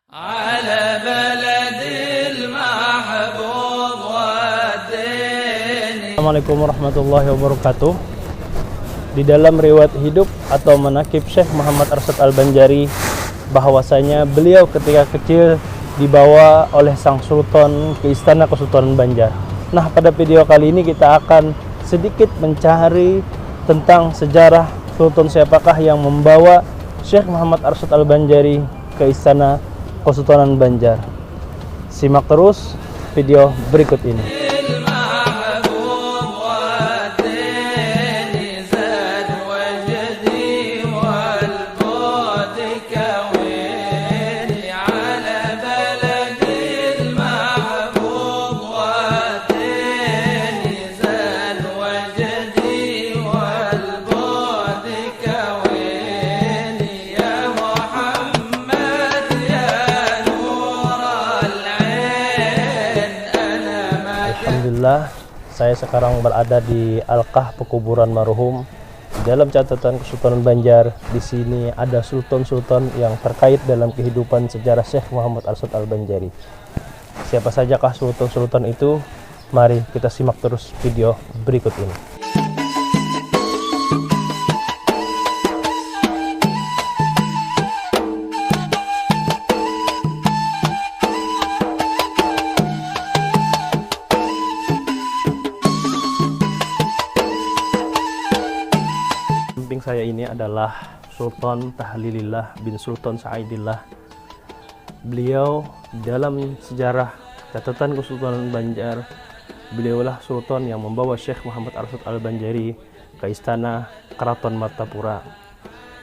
على بلد المحبوب والدين. Assalamualaikum warahmatullahi wabarakatuh. Di dalam riwayat hidup atau manaqib Syekh Muhammad Arsyad Al-Banjari, bahwasanya beliau ketika kecil dibawa oleh sang sultan ke istana Kesultanan Banjar. Nah, pada video kali ini kita akan sedikit mencari tentang sejarah sultan siapakah yang membawa Syekh Muhammad Arsyad Al-Banjari ke istana Kesultanan Banjar. Simak terus video berikut ini. Alhamdulillah, saya sekarang berada di Alkah Pekuburan Marhum. Di dalam catatan Kesultanan Banjar, di sini ada sultan-sultan yang terkait dalam kehidupan sejarah Syekh Muhammad Arsyad Al-Banjari. Siapa sajakah sultan-sultan itu? Mari kita simak terus video berikut ini. Saya ini adalah Sultan Tahlilillah bin Sultan Sa'idillah. Beliau dalam sejarah catatan Kesultanan Banjar, beliaulah sultan yang membawa Syekh Muhammad Arsyad Al-Banjari ke istana Keraton Martapura,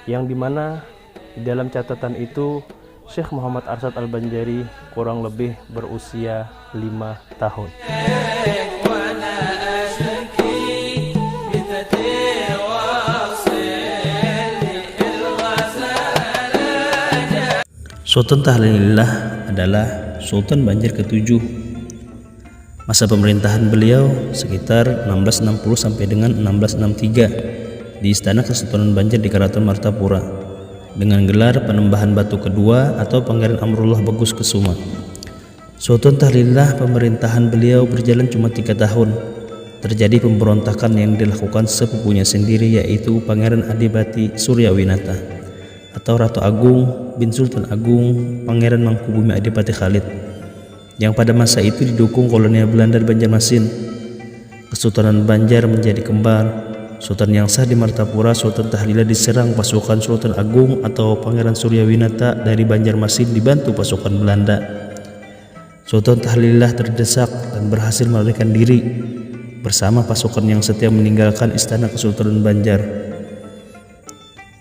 yang dimana di dalam catatan itu Syekh Muhammad Arsyad Al-Banjari kurang lebih berusia 5 tahun. Sultan Tahlilillah adalah Sultan Banjar ke-7. Masa pemerintahan beliau sekitar 1660 sampai dengan 1663 di Istana Kesultanan Banjar di Keraton Martapura dengan gelar Penembahan Batu Kedua atau Pangeran Amrullah Bagus Kesuma. Sultan Tahlilillah pemerintahan beliau berjalan cuma 3 tahun. Terjadi pemberontakan yang dilakukan sepupunya sendiri, yaitu Pangeran Adipati Suryawinata atau Ratu Agung bin Sultan Agung Pangeran Mangkubumi Adipati Khalid, yang pada masa itu didukung kolonial Belanda di Banjarmasin. Kesultanan Banjar menjadi kembar. Sultan yang sah di Martapura, Sultan Tahlilillah, diserang pasukan Sultan Agung atau Pangeran Suryawinata dari Banjarmasin dibantu pasukan Belanda. Sultan Tahlilillah terdesak dan berhasil melarikan diri bersama pasukan yang setia meninggalkan istana Kesultanan Banjar.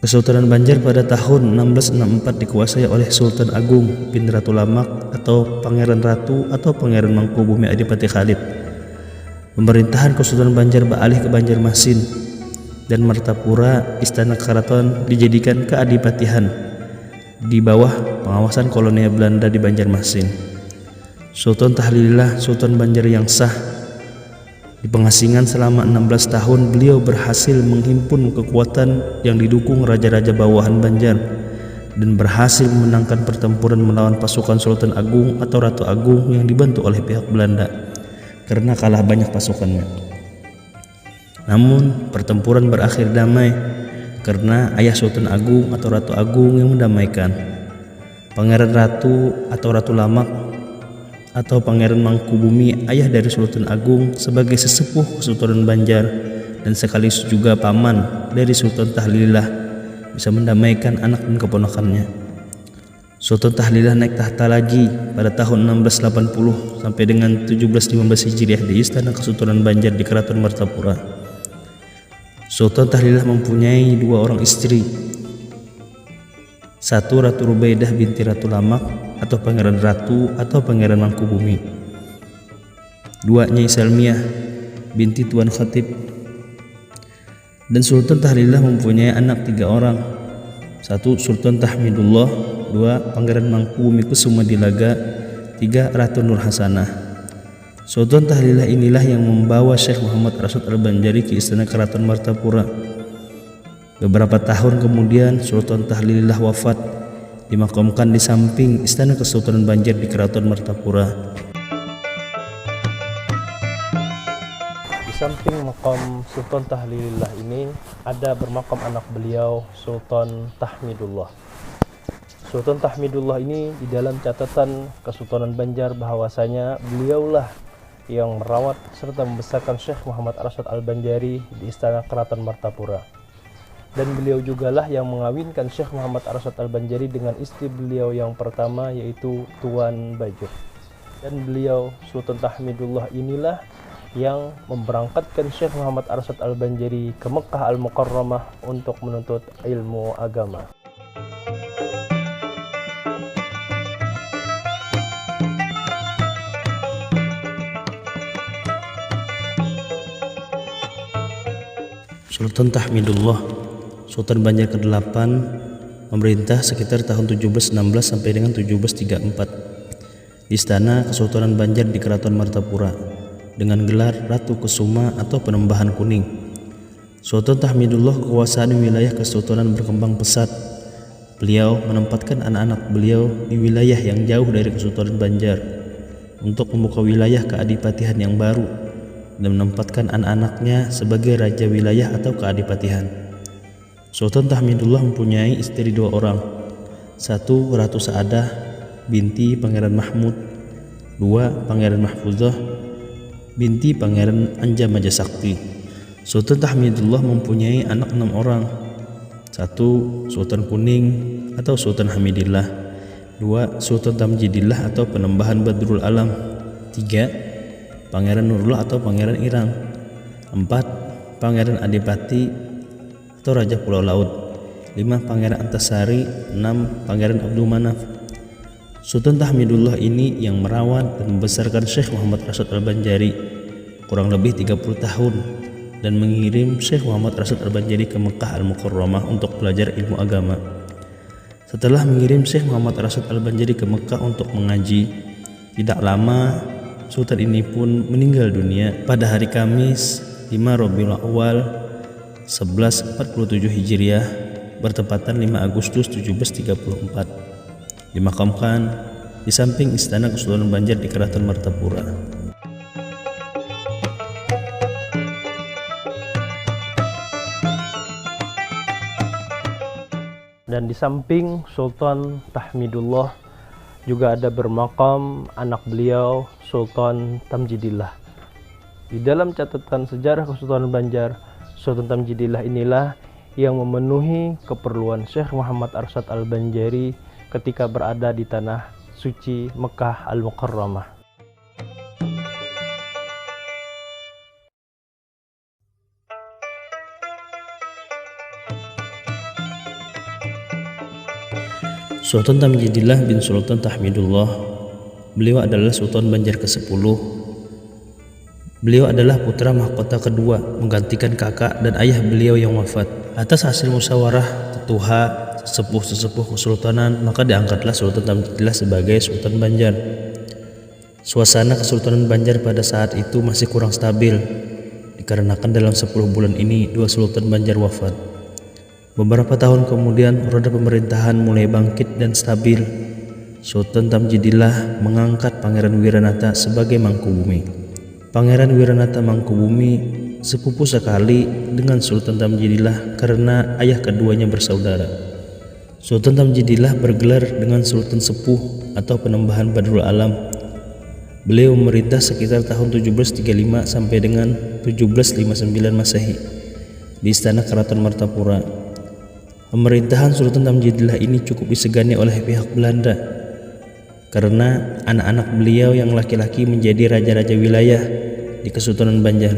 Kesultanan Banjar pada tahun 1664 dikuasai oleh Sultan Agung bin Ratu Lamak atau Pangeran Ratu atau Pangeran Mangkubumi Adipati Khalid. Pemerintahan Kesultanan Banjar beralih ke Banjarmasin dan Martapura, istana keraton, dijadikan keadipatian di bawah pengawasan kolonial Belanda di Banjarmasin. Sultan Tahlilillah, Sultan Banjar yang sah. Di pengasingan selama 16 tahun, beliau berhasil menghimpun kekuatan yang didukung raja-raja bawahan Banjar dan berhasil memenangkan pertempuran melawan pasukan Sultan Agung atau Ratu Agung yang dibantu oleh pihak Belanda karena kalah banyak pasukannya. Namun pertempuran berakhir damai karena ayah Sultan Agung atau Ratu Agung yang mendamaikan. Pangeran Ratu atau Ratu Lamak atau Pangeran Mangkubumi, ayah dari Sultan Agung, sebagai sesepuh Kesultanan Banjar dan sekaligus juga paman dari Sultan Tahlilillah, bisa mendamaikan anak dan keponakannya. Sultan Tahlilillah naik tahta lagi pada tahun 1680 sampai dengan 1715 Hijriah di Istana Kesultanan Banjar di Keraton Martapura. Sultan Tahlilillah mempunyai 2 orang istri. Satu, Ratu Rubaidah binti Ratu Lamak atau Pangeran Ratu atau Pangeran Mangkubumi. 2, Nyai Salmiah binti Tuan Khatib. Dan Sultan Tahlilillah mempunyai anak 3 orang. 1, Sultan Tahmidullah. 2, Pangeran Mangkubumi Kusuma Dilaga. 3, Ratu Nur Hasanah. Sultan Tahlilillah inilah yang membawa Syekh Muhammad Arsyad Al-Banjari ke Istana Keraton Martapura. Beberapa tahun kemudian Sultan Tahlilillah wafat. dimakamkan di samping Istana Kesultanan Banjar di Keraton Martapura. Di samping makam Sultan Tahlilillah ini ada bermakam anak beliau, Sultan Tahmidullah. Sultan Tahmidullah ini di dalam catatan Kesultanan Banjar bahwasanya beliaulah yang merawat serta membesarkan Syekh Muhammad Arsyad Al-Banjari di Istana Keraton Martapura. Dan beliau jugalah yang mengawinkan Syekh Muhammad Arsyad Al-Banjari dengan istri beliau yang pertama, yaitu Tuan Bajuk. Dan beliau Sultan Tahmidullah inilah yang memberangkatkan Syekh Muhammad Arsyad Al-Banjari ke Mekah Al-Mukarramah untuk menuntut ilmu agama. Sultan Tahmidullah, Sultan Banjar ke-8, memerintah sekitar tahun 1716 sampai dengan 1734 di Istana Kesultanan Banjar di Keraton Martapura dengan gelar Ratu Kusuma atau Penembahan Kuning. Sultan Tahmidullah kekuasaan wilayah kesultanan berkembang pesat. Beliau menempatkan anak-anak beliau di wilayah yang jauh dari Kesultanan Banjar untuk membuka wilayah keadipatihan yang baru dan menempatkan anak-anaknya sebagai raja wilayah atau keadipatihan. Sultan Tahmidullah mempunyai istri 2 orang, 1 Ratu Saadah binti Pangeran Mahmud, 2 Pangeran Mahfuzah binti Pangeran Anja Majasakti. Sultan Tahmidullah mempunyai anak 6 orang, 1 Sultan Kuning atau Sultan Hamidillah, 2 Sultan Tamjidillah atau Penembahan Badrul Alam, 3 Pangeran Nurullah atau Pangeran Irang, 4 Pangeran Adipati atau Raja Pulau Laut, 5 Pangeran Antasari, 6 Pangeran Abdul Manaf. Sultan Tahmidullah ini yang merawat dan membesarkan Syekh Muhammad Arsyad Al-Banjari kurang lebih 30 tahun dan mengirim Syekh Muhammad Arsyad Al-Banjari ke Mekah Al-Mukarramah untuk belajar ilmu agama. Setelah mengirim Syekh Muhammad Arsyad Al-Banjari ke Mekah untuk mengaji, tidak lama Sultan ini pun meninggal dunia pada hari Kamis 5 Rabiul Awal 1147 Hijriah bertepatan 5 Agustus 1734. Dimakamkan di samping Istana Kesultanan Banjar di Keraton Martapura. Dan di samping Sultan Tahmidullah juga ada bermakam anak beliau, Sultan Tamjidillah. Di dalam catatan sejarah Kesultanan Banjar, Sultan Tamjidillah inilah yang memenuhi keperluan Syekh Muhammad Arsyad Al-Banjari ketika berada di tanah suci Mekah Al-Mukarramah. Sultan Tamjidillah bin Sultan Tahmidullah, beliau adalah Sultan Banjar ke-10. Beliau adalah putra mahkota kedua menggantikan kakak dan ayah beliau yang wafat. Atas hasil musyawarah tetuha sesepuh-sesepuh kesultanan, maka diangkatlah Sultan Tamjidillah sebagai Sultan Banjar. Suasana Kesultanan Banjar pada saat itu masih kurang stabil dikarenakan dalam 10 bulan ini 2 Sultan Banjar wafat. Beberapa tahun kemudian roda pemerintahan mulai bangkit dan stabil. Sultan Tamjidillah mengangkat Pangeran Wiranata sebagai Mangkubumi. Pangeran Wiranata Mangkubumi sepupu sekali dengan Sultan Tamjidillah karena ayah keduanya bersaudara. Sultan Tamjidillah bergelar dengan Sultan Sepuh atau Penembahan Badrul Alam. Beliau memerintah sekitar tahun 1735 sampai dengan 1759 Masehi di Istana Keraton Martapura. Pemerintahan Sultan Tamjidillah ini cukup disegani oleh pihak Belanda karena anak-anak beliau yang laki-laki menjadi raja-raja wilayah di Kesultanan Banjar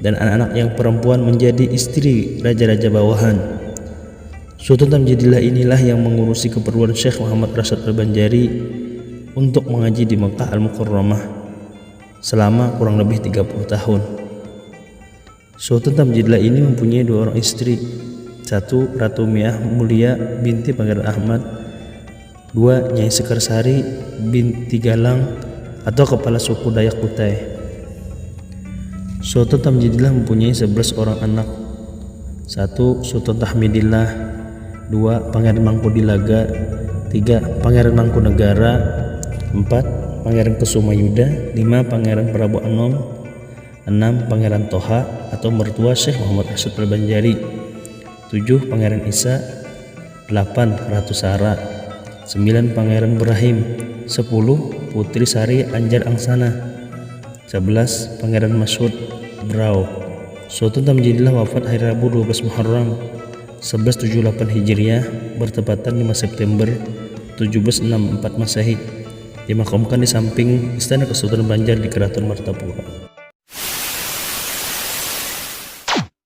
dan anak-anak yang perempuan menjadi istri raja-raja bawahan. Sultan Tamjidillah inilah yang mengurusi keperluan Syekh Muhammad Arsyad Al-Banjari untuk mengaji di Mekah Al-Mukarramah selama kurang lebih 30 tahun. Sultan Tamjidillah ini mempunyai 2 orang istri, 1 Ratu Miah Mulia binti Pangeran Ahmad, 2 Nyai Sekarsari binti Galang atau kepala suku Dayak Kutai. Sultan Tamjidillah mempunyai 11 orang anak, 1 Sultan Tahmidillah, 2 Pangeran Mangkudilaga, 3. Pangeran Mangkunegara. 4. Pangeran Kusumayuda. 5. Pangeran Prabu Anom. 6. Pangeran Toha atau mertua Syekh Muhammad Rashid Al-Banjari. 7. Pangeran Isa. 8. Ratu Sara. 9. Pangeran Ibrahim. 10. Putri Sari Anjar Angsana. 11. Pangeran Masud Brau. Sultan Tamjidillah wafat hari Rabu 12 Muharram 1178 Hijriah bertepatan 5 September 1764 Masehi. Dimakamkan di samping Istana Kesultanan Banjar di Keraton Martapura.